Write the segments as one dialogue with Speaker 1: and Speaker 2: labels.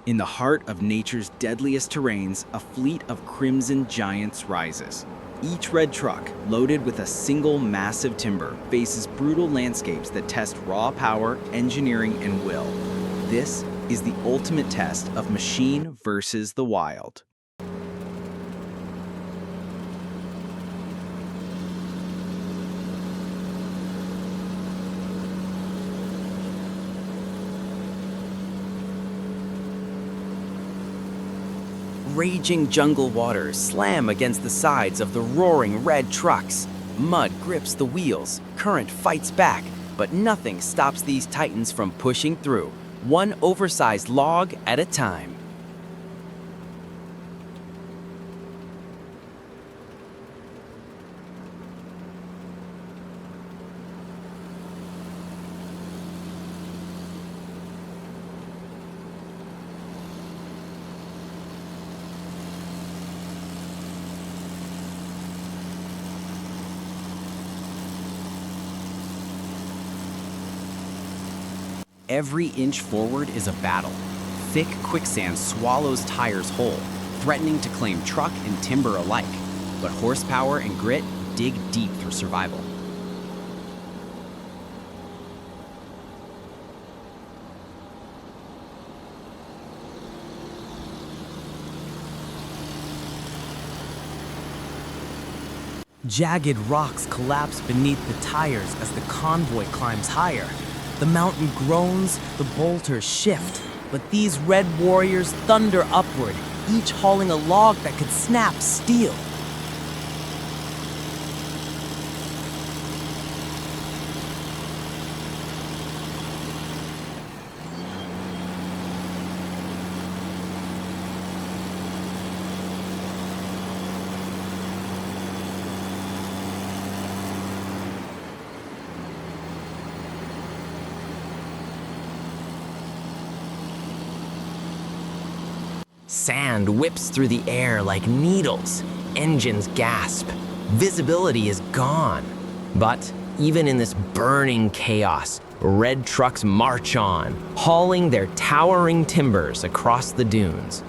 Speaker 1: In the heart of nature's deadliest terrains, a fleet of crimson giants rises. Each red truck, loaded with a single massive timber, faces brutal landscapes that test raw power, engineering, and will. This is the ultimate test of machine versus the wild. Raging jungle waters slam against the sides of the roaring red trucks. Mud grips the wheels, current fights back, but nothing stops these titans from pushing through, one oversized log at a time. Every inch forward is a battle. Thick quicksand swallows tires whole, threatening to claim truck and timber alike. But horsepower and grit dig deep through survival. Jagged rocks collapse beneath the tires as the convoy climbs higher. The mountain groans, the boulders shift, but these red warriors thunder upward, each hauling a log that could snap steel. Sand whips through the air like needles. Engines gasp. Visibility is gone. But even in this burning chaos, red trucks march on, hauling their towering timbers across the dunes.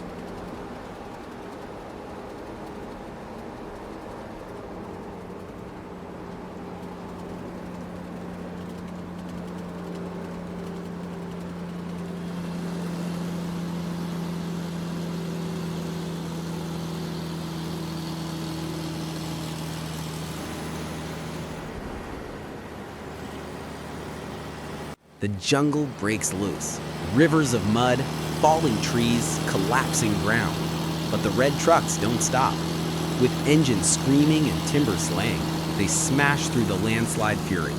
Speaker 1: The jungle breaks loose. Rivers of mud, falling trees, collapsing ground. But the red trucks don't stop. With engines screaming and timber slaying, they smash through the landslide fury,